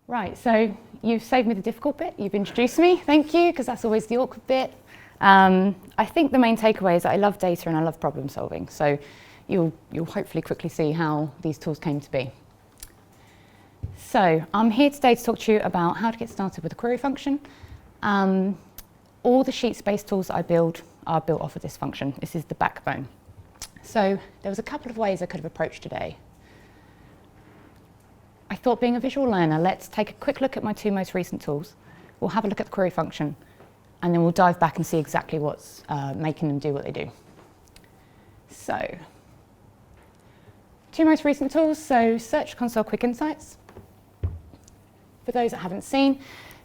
Right, so you've saved me the difficult bit, you've introduced me, thank you, because that's always the awkward bit. I think the main takeaway is that I love data and I love problem solving, so you'll hopefully quickly see how these tools came to be. So I'm here today to talk to you about how to get started with a query function. All the sheets-based tools that I build are built off of this function. This is the backbone. So there was a couple of ways I could have approached today. I thought, being a visual learner, let's take a quick look at my two most recent tools. We'll have a look at the query function, and then we'll dive back and see exactly what's making them do what they do. So, two most recent tools, so Search Console Quick Insights. For those that haven't seen,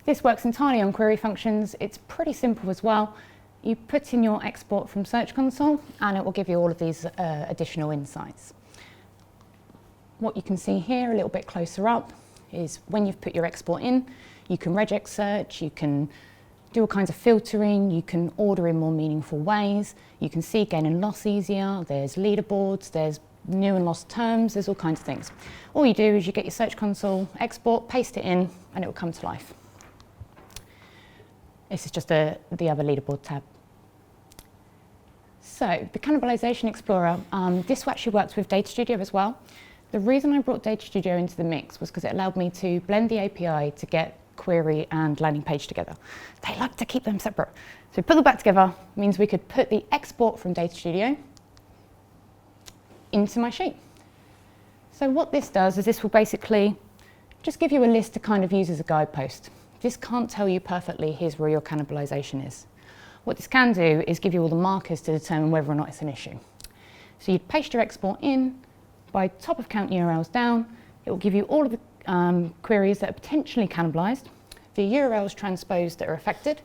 this works entirely on query functions. It's pretty simple as well. You put in your export from Search Console, and it will give you all of these additional insights. What you can see here a little bit closer up is when you've put your export in, you can regex search, you can do all kinds of filtering, you can order in more meaningful ways, you can see gain and loss easier, there's leaderboards, there's new and lost terms, there's all kinds of things. All you do is you get your Search Console, export, paste it in, and it will come to life. This is just the other leaderboard tab. So the Cannibalization Explorer, this actually works with Data Studio as well. The reason I brought Data Studio into the mix was because it allowed me to blend the API to get query and landing page together. They like to keep them separate. So put them back together means we could put the export from Data Studio into my sheet. So what this does is this will basically just give you a list to kind of use as a guidepost. This can't tell you perfectly here's where your cannibalization is. What this can do is give you all the markers to determine whether or not it's an issue. So you'd paste your export in. By top of count URLs down, it will give you all of the queries that are potentially cannibalized, the URLs transposed that are affected,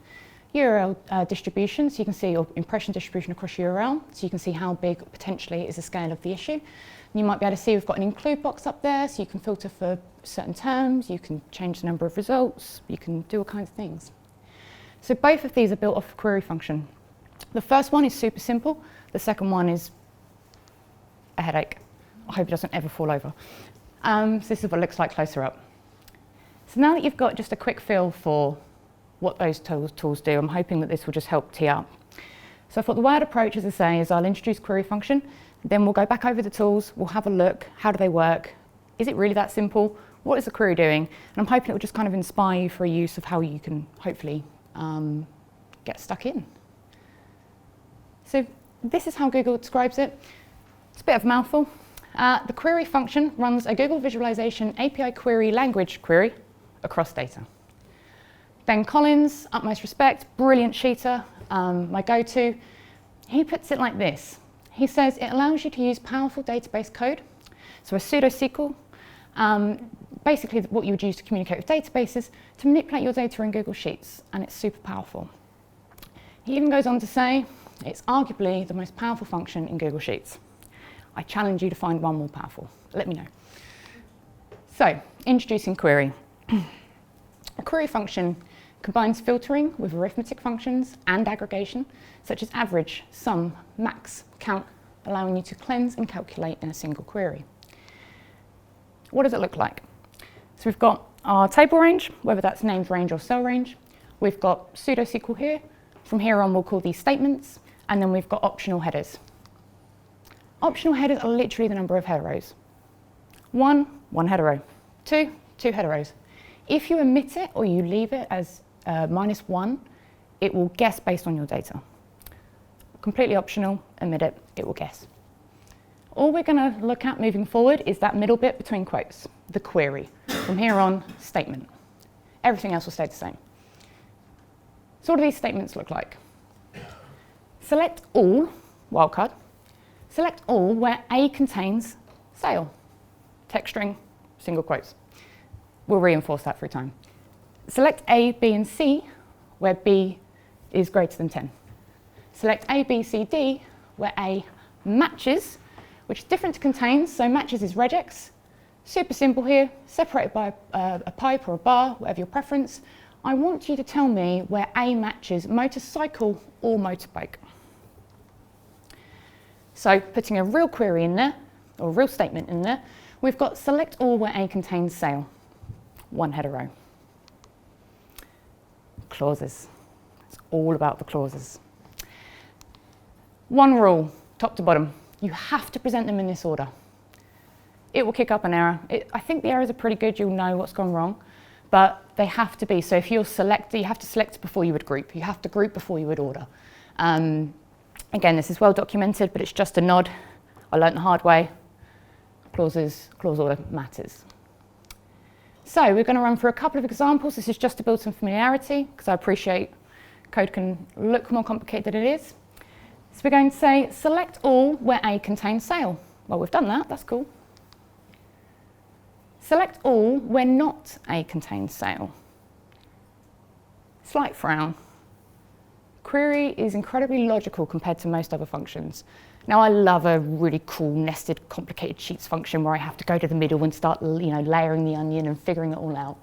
URL distribution, so you can see your impression distribution across URL, so you can see how big potentially is the scale of the issue. And you might be able to see we've got an include box up there, so you can filter for certain terms, you can change the number of results, you can do all kinds of things. So both of these are built off a query function. The first one is super simple, the second one is a headache. I hope it doesn't ever fall over. So this is what it looks like closer up. So now that you've got just a quick feel for what those tools do, I'm hoping that this will just help tee up. So I thought the word approach, as I say, is I'll introduce query function, then we'll go back over the tools, we'll have a look, how do they work? Is it really that simple? What is the query doing? And I'm hoping it will just kind of inspire you for a use of how you can hopefully get stuck in. So this is how Google describes it. It's a bit of a mouthful. The query function runs a Google Visualization API query language query across data. Ben Collins, utmost respect, brilliant sheeter, my go-to. He puts it like this. He says it allows you to use powerful database code, so a pseudo-SQL, basically what you would use to communicate with databases, to manipulate your data in Google Sheets, and it's super powerful. He even goes on to say it's arguably the most powerful function in Google Sheets. I challenge you to find one more powerful. Let me know. So, introducing query. A query function combines filtering with arithmetic functions and aggregation, such as average, sum, max, count, allowing you to cleanse and calculate in a single query. What does it look like? So we've got our table range, whether that's named range or cell range. We've got pseudo-SQL here. From here on, we'll call these statements. And then we've got optional headers. Optional headers are literally the number of header rows. One header row. Two header rows. If you omit it or you leave it as -1, it will guess based on your data. Completely optional, omit it, it will guess. All we're going to look at moving forward is that middle bit between quotes, the query. From here on, statement. Everything else will stay the same. So what do these statements look like? Select all, wildcard. Select all where A contains sale. Text string, single quotes. We'll reinforce that through time. Select A, B, and C where B is greater than 10. Select A, B, C, D where A matches, which is different to contains, so matches is regex. Super simple here, separated by a pipe or a bar, whatever your preference. I want you to tell me where A matches motorcycle or motorbike. So putting a real query in there, or a real statement in there, we've got select all where A contains sale. one header row. Clauses. It's all about the clauses. One rule, top to bottom. You have to present them in this order. It will kick up an error. I think the errors are pretty good, you'll know what's gone wrong, but they have to be. So if you're selector, you have to select before you would group. You have to group before you would order. Again, this is well documented, but it's just a nod. I learned the hard way. Clauses, clause order matters. So we're going to run through a couple of examples. This is just to build some familiarity, because I appreciate code can look more complicated than it is. So we're going to say, select all where A contains sale. Well, we've done that, that's cool. Select all where not A contains sale. Slight frown. Query is incredibly logical compared to most other functions. Now, I love a really cool nested complicated sheets function where I have to go to the middle and start, layering the onion and figuring it all out.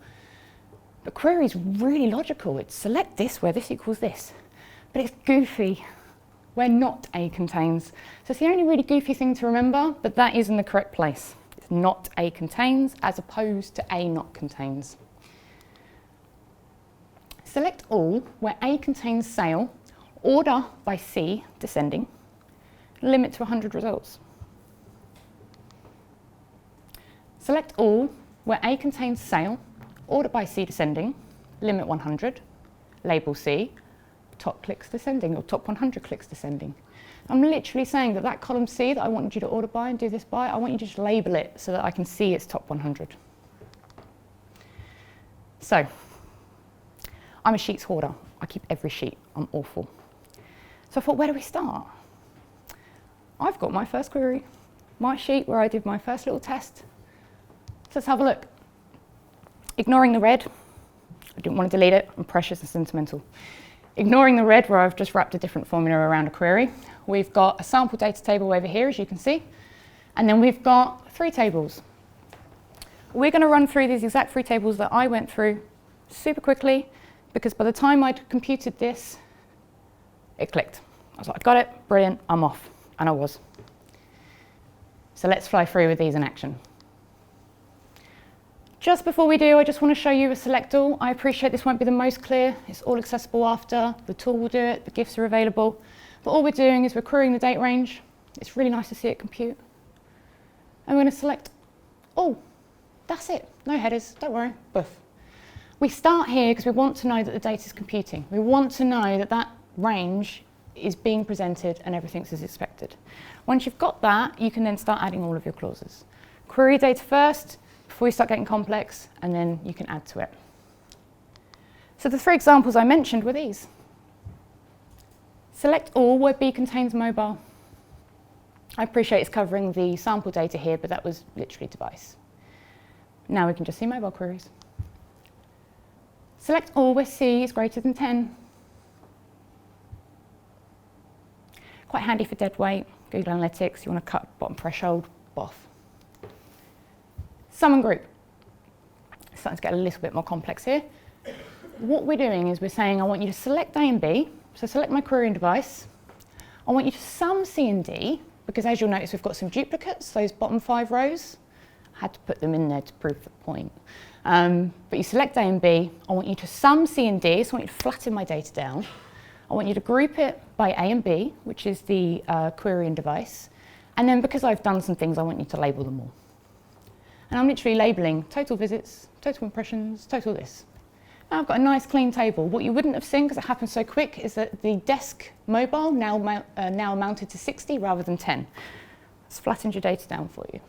But query is really logical. It's select this where this equals this. But it's goofy where not A contains. So it's the only really goofy thing to remember, but that is in the correct place. It's not A contains as opposed to A not contains. Select all where A contains sale, order by C descending, limit to 100 results. Select all where A contains sale, order by C descending, limit 100, label C, top clicks descending or top 100 clicks descending. I'm literally saying that that column C that I wanted you to order by and do this by, I want you to just label it so that I can see it's top 100. So, I'm a sheets hoarder. I keep every sheet. I'm awful. So I thought, where do we start? I've got my first query, my sheet where I did my first little test. So let's have a look. Ignoring the red, I didn't want to delete it, I'm precious and sentimental. Ignoring the red where I've just wrapped a different formula around a query, we've got a sample data table over here, as you can see, and then we've got 3 tables. We're going to run through these exact 3 tables that I went through super quickly, because by the time I'd computed this, it clicked. I was like, I got it, brilliant, I'm off. And I was. So let's fly through with these in action. Just before we do, I just want to show you a select all. I appreciate this won't be the most clear. It's all accessible after. The tool will do it. The GIFs are available. But all we're doing is we're querying the date range. It's really nice to see it compute. And we're going to select all. That's it. No headers. Don't worry. Boof. We start here because we want to know that the data is computing. We want to know that that range is being presented and everything's as expected. Once you've got that, you can then start adding all of your clauses. Query data first, before you start getting complex, and then you can add to it. So the 3 examples I mentioned were these. Select all where B contains mobile. I appreciate it's covering the sample data here, but that was literally device. Now we can just see mobile queries. Select all where C is greater than 10. Quite handy for dead weight, Google Analytics, you want to cut bottom threshold, boff. Sum and group. It's starting to get a little bit more complex here. What we're doing is we're saying I want you to select A and B, so select my querying device. I want you to sum C and D, because as you'll notice we've got some duplicates, those bottom 5 rows. I had to put them in there to prove the point. But you select A and B, I want you to sum C and D, so I want you to flatten my data down. I want you to group it by A and B, which is the querying device. And then because I've done some things, I want you to label them all. And I'm literally labeling total visits, total impressions, total this. Now I've got a nice clean table. What you wouldn't have seen, because it happened so quick, is that the desk mobile now amounted to 60 rather than 10. It's flattened your data down for you.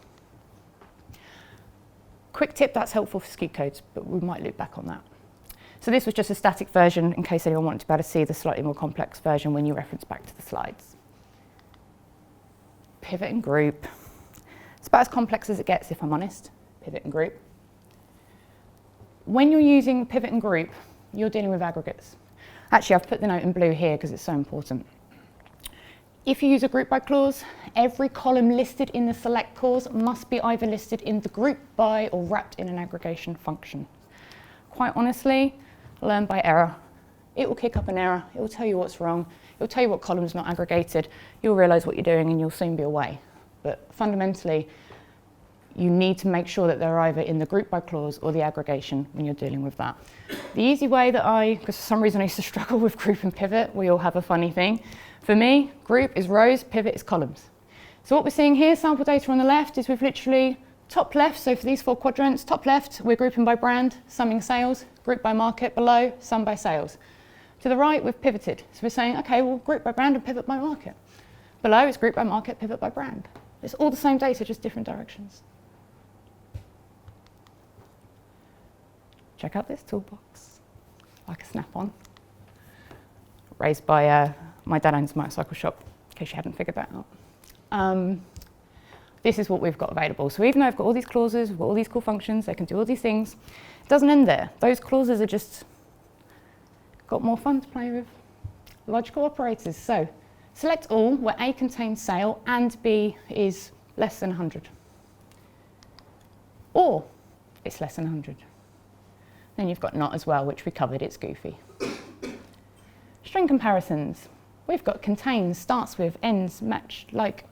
Quick tip, that's helpful for SQL codes, but we might loop back on that. So this was just a static version in case anyone wanted to be able to see the slightly more complex version when you reference back to the slides. Pivot and group. It's about as complex as it gets, if I'm honest, pivot and group. When you're using pivot and group, you're dealing with aggregates. Actually, I've put the note in blue here because it's so important. If you use a group by clause, every column listed in the select clause must be either listed in the group by or wrapped in an aggregation function. Quite honestly, learn by error. It will kick up an error. It will tell you what's wrong. It will tell you what column's not aggregated. You'll realise what you're doing and you'll soon be away. But fundamentally, you need to make sure that they're either in the group by clause or the aggregation when you're dealing with that. The easy way that because for some reason I used to struggle with group and pivot, we all have a funny thing. For me, group is rows, pivot is columns. So what we're seeing here, sample data on the left, is we've literally top left, so for these 4 quadrants, top left, we're grouping by brand, summing sales, group by market, below, sum by sales. To the right, we've pivoted. So we're saying, okay, we'll group by brand and pivot by market. Below, it's group by market, pivot by brand. It's all the same data, just different directions. Check out this toolbox, like a snap-on, raised by my dad owns a motorcycle shop, in case you hadn't figured that out. This is what we've got available. So even though I've got all these clauses, we've got all these cool functions, they can do all these things, it doesn't end there. Those clauses are just got more fun to play with. Logical operators. So select all where A contains sale and B is less than 100. Or it's less than 100. Then you've got not as well, which we covered, it's goofy. String comparisons. We've got contains, starts with, ends, match, like.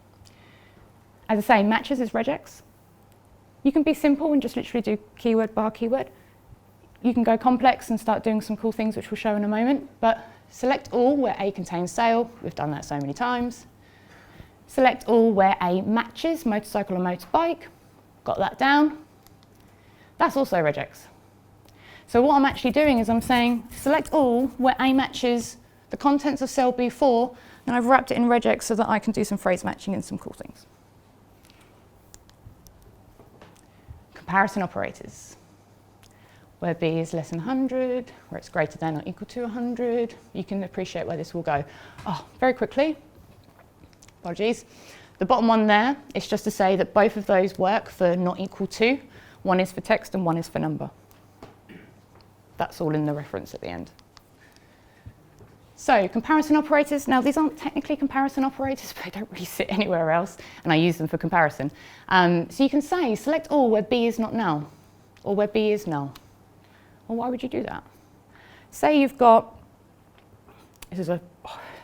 As I say, matches is regex. You can be simple and just literally do keyword bar keyword. You can go complex and start doing some cool things, which we'll show in a moment. But select all where A contains sale. We've done that so many times. Select all where A matches motorcycle or motorbike. Got that down. That's also regex. So what I'm actually doing is I'm saying select all where A matches the contents of cell B4, and I've wrapped it in regex so that I can do some phrase matching and some cool things. Comparison operators, where B is less than 100, where it's greater than or equal to 100. You can appreciate where this will go. Oh, very quickly, apologies. The bottom one there is just to say that both of those work for not equal to. One is for text and one is for number. That's all in the reference at the end. So comparison operators, now these aren't technically comparison operators, but they don't really sit anywhere else, and I use them for comparison. So you can say select all where B is not null, or where B is null. Well, why would you do that? Say you've got, this is a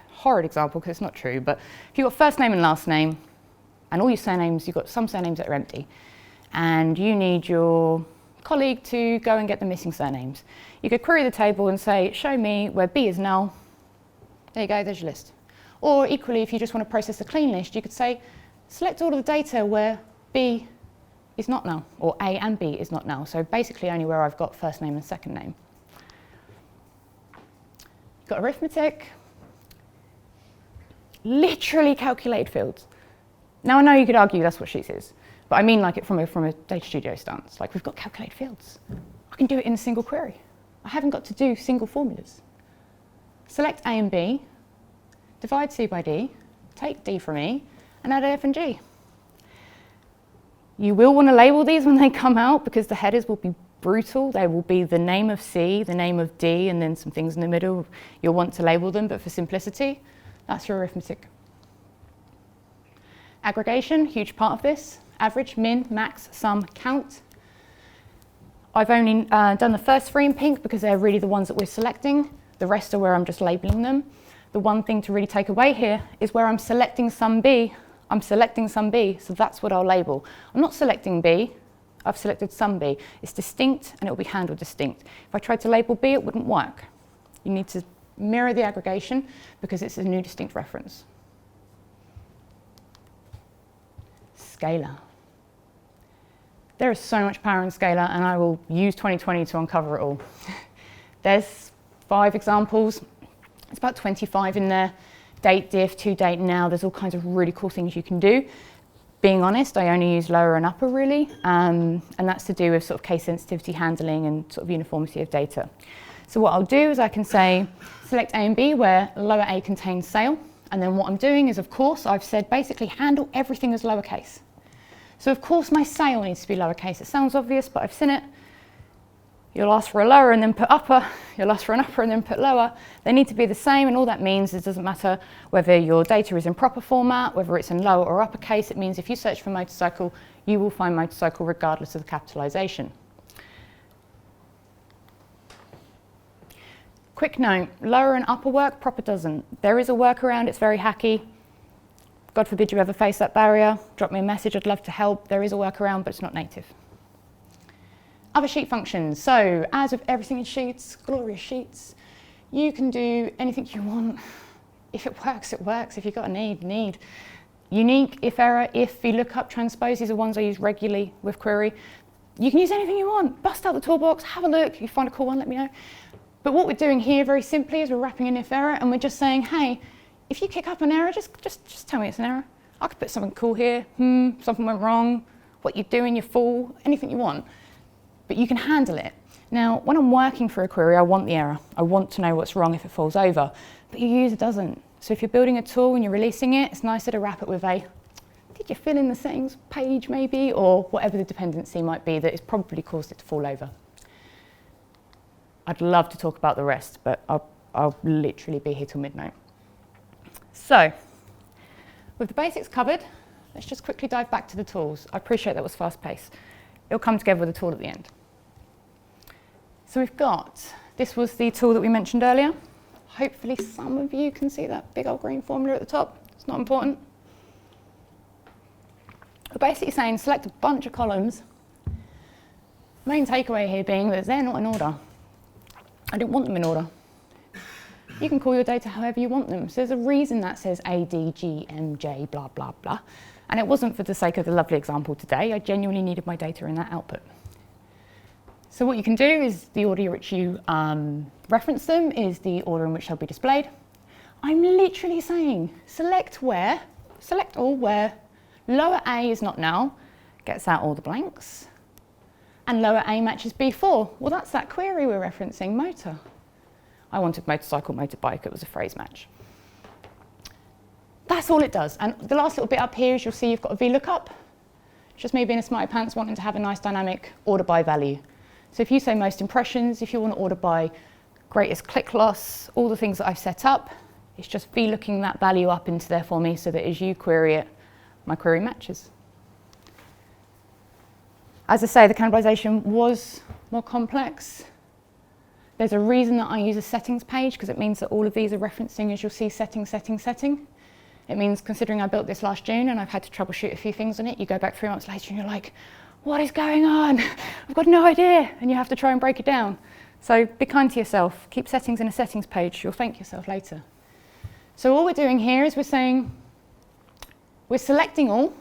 horrid example because it's not true, but if you've got first name and last name, and all your surnames, you've got some surnames that are empty, and you need your colleague to go and get the missing surnames. You could query the table and say, show me where B is null. There you go, there's your list. Or equally, if you just want to process a clean list, you could say, select all of the data where B is not null, or A and B is not null. So basically only where I've got first name and second name. Got arithmetic. Literally calculated fields. Now I know you could argue that's what sheets is, but I mean like it from a data studio stance. Like we've got calculated fields. I can do it in a single query. I haven't got to do single formulas. Select A and B, divide C by D, take D from E, and add F and G. You will want to label these when they come out because the headers will be brutal. They will be the name of C, the name of D, and then some things in the middle. You'll want to label them, but for simplicity, that's your arithmetic. Aggregation, huge part of this. Average, min, max, sum, count. I've only done the first 3 in pink because they're really the ones that we're selecting. The rest are where I'm just labeling them. The one thing to really take away here is where I'm selecting sum B. I'm selecting sum B, so that's what I'll label. I'm not selecting B, I've selected sum B. It's distinct and it will be handled distinct. If I tried to label B, it wouldn't work. You need to mirror the aggregation because it's a new distinct reference. Scalar. There is so much power in Scalar, and I will use 2020 to uncover it all. There's 5 examples. It's about 25 in there. Date, diff, to date, now. There's all kinds of really cool things you can do. Being honest, I only use lower and upper really, and that's to do with sort of case sensitivity handling and sort of uniformity of data. So what I'll do is I can say select A and B where lower A contains sale, and then what I'm doing is, of course, I've said basically handle everything as lowercase. So of course my sale needs to be lowercase. It sounds obvious, but I've seen it. You'll ask for a lower and then put upper. You'll ask for an upper and then put lower. They need to be the same, and all that means is it doesn't matter whether your data is in proper format, whether it's in lower or uppercase. It means if you search for motorcycle, you will find motorcycle regardless of the capitalization. Quick note, lower and upper work, proper doesn't. There is a workaround, it's very hacky. God forbid you ever face that barrier, drop me a message, I'd love to help. There is a workaround, but it's not native. Other sheet functions. So as with everything in Sheets, glorious Sheets, you can do anything you want. If it works, it works. If you've got a need. Unique, if error, if, vlookup, transpose, these are ones I use regularly with query. You can use anything you want. Bust out the toolbox, have a look. If you find a cool one, let me know. But what we're doing here very simply is we're wrapping an if error and we're just saying, hey, if you kick up an error, just tell me it's an error. I could put something cool here. Something went wrong. What you're doing, you fool. Anything you want. But you can handle it. Now, when I'm working for a query, I want the error. I want to know what's wrong if it falls over. But your user doesn't. So if you're building a tool and you're releasing it, it's nicer to wrap it with a, did you fill in the settings page maybe? Or whatever the dependency might be that has probably caused it to fall over. I'd love to talk about the rest, but I'll literally be here till midnight. So, with the basics covered, let's just quickly dive back to the tools. I appreciate that was fast paced. It'll come together with a tool at the end. So we've got, this was the tool that we mentioned earlier. Hopefully some of you can see that big old green formula at the top. It's not important. We're basically saying select a bunch of columns. Main takeaway here being that they're not in order. I didn't want them in order. You can call your data however you want them. So there's a reason that says A, D, G, M, J, blah, blah, blah. And it wasn't for the sake of the lovely example today. I genuinely needed my data in that output. So what you can do is the order in which you reference them is the order in which they'll be displayed. I'm literally saying select all where lower A is not null, gets out all the blanks, and lower A matches B4. Well, that's that query we're referencing, motor. I wanted motorcycle, motorbike, it was a phrase match. That's all it does. And the last little bit up here is you'll see you've got a vlookup. It's just me being a smarty pants wanting to have a nice dynamic order by value. So if you say most impressions, if you want to order by greatest click loss, all the things that I've set up, it's just vlooking that value up into there for me so that as you query it, my query matches. As I say, the cannibalization was more complex. There's a reason that I use a settings page because it means that all of these are referencing, as you'll see, setting. It means considering I built this last June and I've had to troubleshoot a few things on it, you go back 3 months later and you're like, what is going on? I've got no idea. And you have to try and break it down. So be kind to yourself. Keep settings in a settings page. You'll thank yourself later. So all we're doing here is we're saying, we're selecting all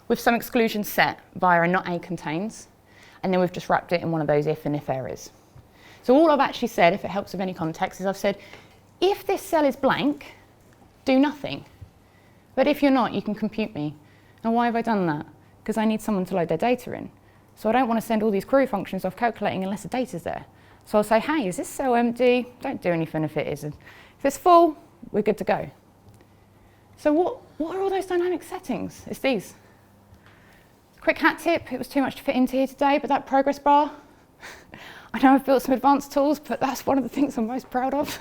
with some exclusions set via a not A contains, and then we've just wrapped it in one of those if and if errors. So all I've actually said, if it helps with any context, is I've said, if this cell is blank, do nothing. But if you're not, you can compute me. Now why have I done that? Because I need someone to load their data in. So I don't want to send all these query functions off calculating unless the data's there. So I'll say, hey, is this cell empty? Don't do anything if it isn't. If it's full, we're good to go. So what are all those dynamic settings? It's these. Quick hat tip, it was too much to fit into here today, but that progress bar, I know I've built some advanced tools, but that's one of the things I'm most proud of.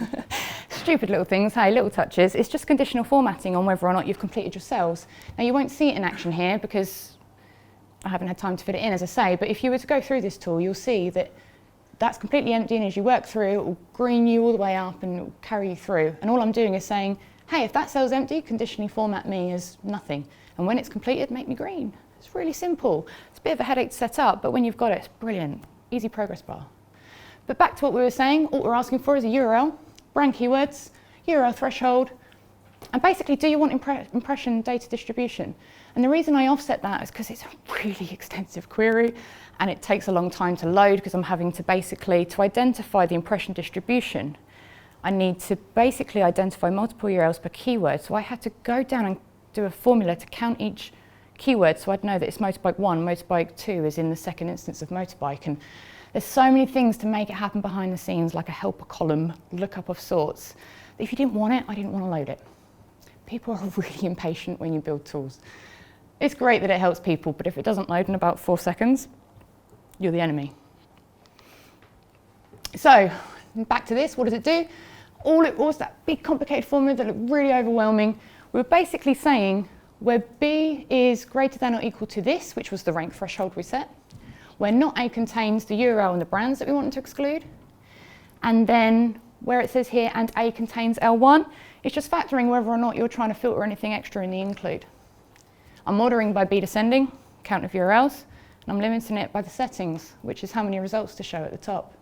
Stupid little things, hey, little touches. It's just conditional formatting on whether or not you've completed your cells. Now you won't see it in action here because I haven't had time to fit it in, as I say, but if you were to go through this tool, you'll see that that's completely empty, and as you work through, it will green you all the way up and it will carry you through. And all I'm doing is saying, hey, if that cell's empty, conditionally format me as nothing. And when it's completed, make me green. It's really simple. It's a bit of a headache to set up, but when you've got it, it's brilliant. Easy progress bar. But back to what we were saying, all we're asking for is a URL, brand keywords, URL threshold, and basically, do you want impression data distribution? And the reason I offset that is because it's a really extensive query and it takes a long time to load because I'm having to basically, to identify the impression distribution, I need to basically identify multiple URLs per keyword. So I had to go down and do a formula to count each keyword so I'd know that it's motorbike 1, motorbike 2 is in the second instance of motorbike. And there's so many things to make it happen behind the scenes, like a helper column, lookup of sorts. If you didn't want it, I didn't want to load it. People are really impatient when you build tools. It's great that it helps people, but if it doesn't load in about 4 seconds, you're the enemy. So, back to this, what does it do? All it was, that big complicated formula that looked really overwhelming. We were basically saying where B is greater than or equal to this, which was the rank threshold we set, where not A contains the URL and the brands that we wanted to exclude, and then where it says here and A contains L1, It's just factoring whether or not you're trying to filter anything extra in the include. I'm ordering by B descending, count of URLs, and I'm limiting it by the settings, which is how many results to show at the top.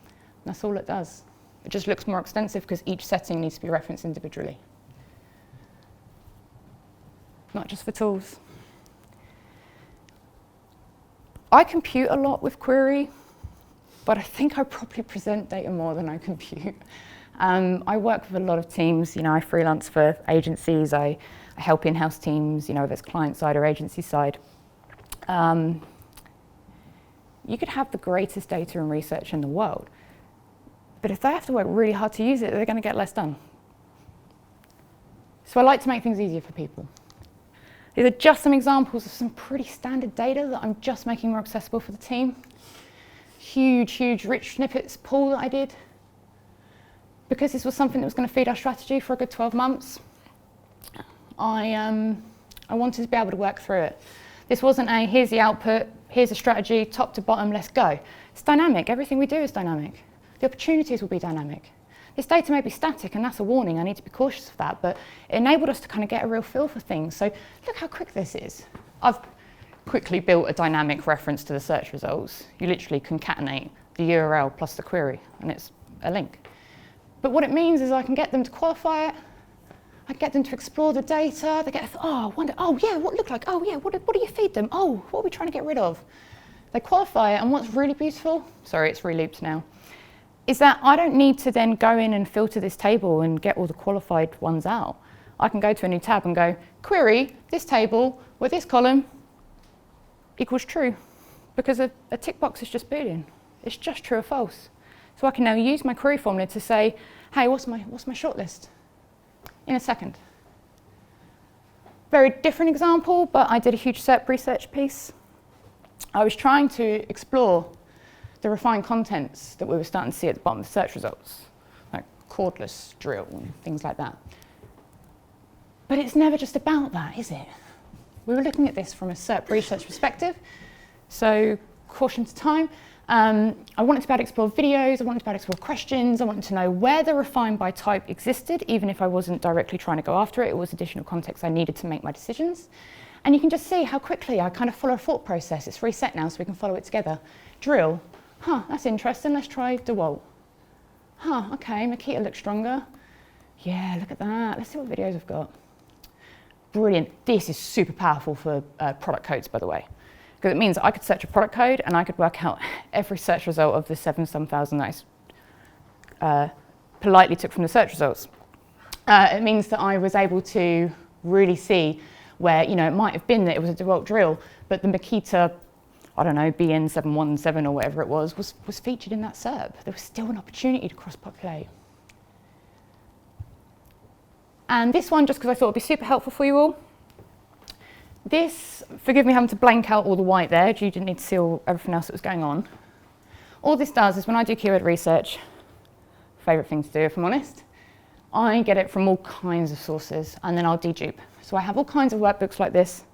And that's all it does. It just looks more extensive because each setting needs to be referenced individually. Not just for tools. I compute a lot with query, but I think I probably present data more than I compute. I work with a lot of teams. I freelance for agencies. I help in-house teams, whether it's client side or agency side. You could have the greatest data and research in the world, but if they have to work really hard to use it, they're going to get less done. So I like to make things easier for people. These are just some examples of some pretty standard data that I'm just making more accessible for the team. Huge, rich snippets pool that I did. Because this was something that was going to feed our strategy for a good 12 months, I wanted to be able to work through it. This wasn't a, here's the output, here's a strategy, top to bottom, let's go. It's dynamic. Everything we do is dynamic. The opportunities will be dynamic. This data may be static, and that's a warning. I need to be cautious of that, but it enabled us to kind of get a real feel for things. So look how quick this is. I've quickly built a dynamic reference to the search results. You literally concatenate the URL plus the query, and it's a link. But what it means is I can get them to qualify it. I can get them to explore the data. They get, oh, I wonder, oh yeah, what look like? Oh yeah, what do you feed them? Oh, what are we trying to get rid of? They qualify it, and what's really beautiful, sorry, it's re-looped now, is that I don't need to then go in and filter this table and get all the qualified ones out. I can go to a new tab and go, query this table with this column equals true, because a tick box is just Boolean. It's just true or false. So I can now use my query formula to say, hey, what's my shortlist? In a second. Very different example, but I did a huge SERP research piece. I was trying to explore the refined contents that we were starting to see at the bottom of the search results, like cordless drill and things like that. But it's never just about that, is it? We were looking at this from a SERP research perspective, so caution to time. I wanted to be able to explore videos, I wanted to be able to explore questions, I wanted to know where the refine by type existed, even if I wasn't directly trying to go after it. It was additional context I needed to make my decisions. And you can just see how quickly I kind of follow a thought process. It's reset now, so we can follow it together. Drill. Huh, that's interesting. Let's try DeWalt. Huh, okay, Makita looks stronger. Yeah, look at that. Let's see what videos I've got. Brilliant. This is super powerful for product codes, by the way. Because it means I could search a product code and I could work out every search result of the 7-some thousand that I politely took from the search results. It means that I was able to really see where, it might have been that it was a DeWalt drill, but the Makita, I don't know, BN717 or whatever it was featured in that SERP. There was still an opportunity to cross-populate. And this one, just because I thought it would be super helpful for you all. This, forgive me having to blank out all the white there, you didn't need to see everything else that was going on. All this does is when I do keyword research, favourite thing to do if I'm honest, I get it from all kinds of sources and then I'll dedupe. So I have all kinds of workbooks like this.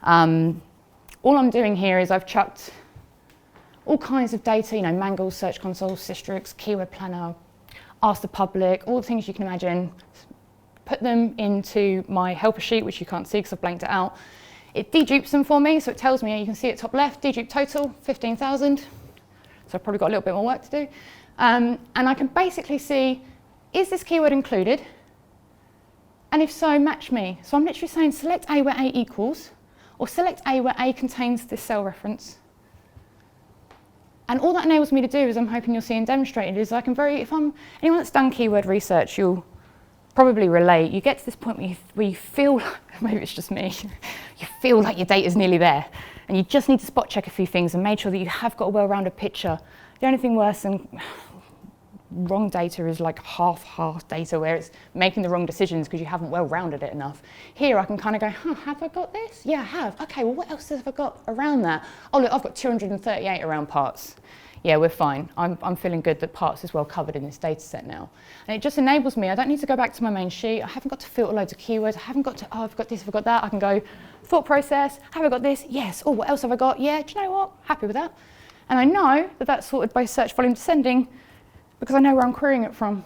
All I'm doing here is I've chucked all kinds of data, Mangles, Search Console, Systrix, Keyword Planner, Ask the Public, all the things you can imagine, put them into my helper sheet, which you can't see because I've blanked it out. It dedupes them for me, so it tells me, you can see at top left, dedupe total, 15,000. So I've probably got a little bit more work to do. And I can basically see, is this keyword included? And if so, match me. So I'm literally saying select A where A equals, or select A where A contains this cell reference. And all that enables me to do, as I'm hoping you'll see and demonstrated, is I can anyone that's done keyword research, you'll probably relate. You get to this point where you feel, maybe it's just me, you feel like your data's nearly there. And you just need to spot check a few things and make sure that you have got a well-rounded picture. The only thing worse than wrong data is like half data where it's making the wrong decisions because you haven't well-rounded it enough. Here I can kind of go, have I got this? Yeah, I have. Okay, well what else have I got around that? Oh look, I've got 238 around parts. Yeah, we're fine. I'm feeling good that parts is well covered in this data set now. And it just enables me, I don't need to go back to my main sheet. I haven't got to filter loads of keywords. I haven't got to, I've got this, I've got that. I can go, thought process, have I got this? Yes. Oh, what else have I got? Yeah, do you know what? Happy with that. And I know that that's sorted by search volume descending because I know where I'm querying it from.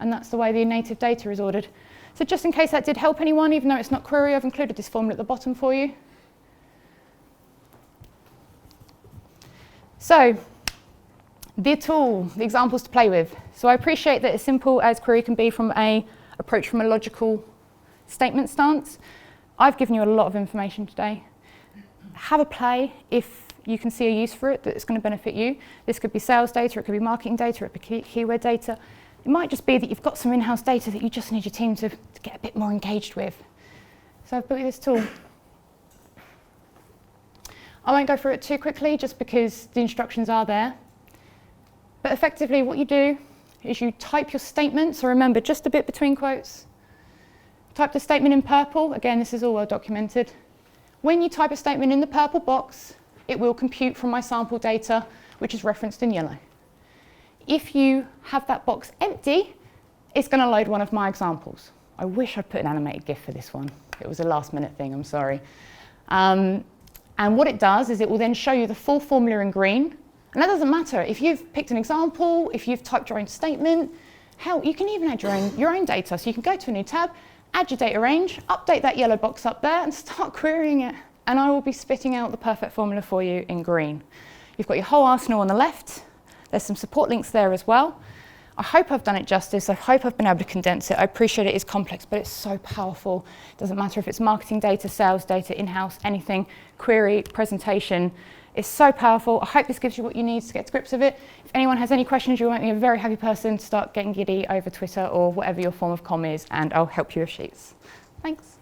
and that's the way the native data is ordered. So just in case that did help anyone, even though it's not query, I've included this formula at the bottom for you. So the tool, the examples to play with. So I appreciate that as simple as query can be from a approach from a logical statement stance. I've given you a lot of information today. Have a play if you can see a use for it that's going to benefit you. This could be sales data, it could be marketing data, it could be keyword data. It might just be that you've got some in-house data that you just need your team to get a bit more engaged with. So I've built you this tool. I won't go through it too quickly just because the instructions are there. But effectively what you do is you type your statement, so remember just a bit between quotes. Type the statement in purple, again this is all well documented. When you type a statement in the purple box, it will compute from my sample data, which is referenced in yellow. If you have that box empty, it's going to load one of my examples. I wish I'd put an animated GIF for this one. It was a last minute thing, I'm sorry. And what it does is it will then show you the full formula in green. And that doesn't matter. If you've picked an example, if you've typed your own statement, hell, you can even add your own data. So you can go to a new tab, add your data range, update that yellow box up there and start querying it. And I will be spitting out the perfect formula for you in green. You've got your whole arsenal on the left. There's some support links there as well. I hope I've done it justice. I hope I've been able to condense it. I appreciate it is complex, but it's so powerful. It doesn't matter if it's marketing data, sales data, in-house, anything, query, presentation. It's so powerful. I hope this gives you what you need to get to grips with it. If anyone has any questions, you want me a very happy person to start getting giddy over Twitter or whatever your form of comm is, and I'll help you with sheets. Thanks.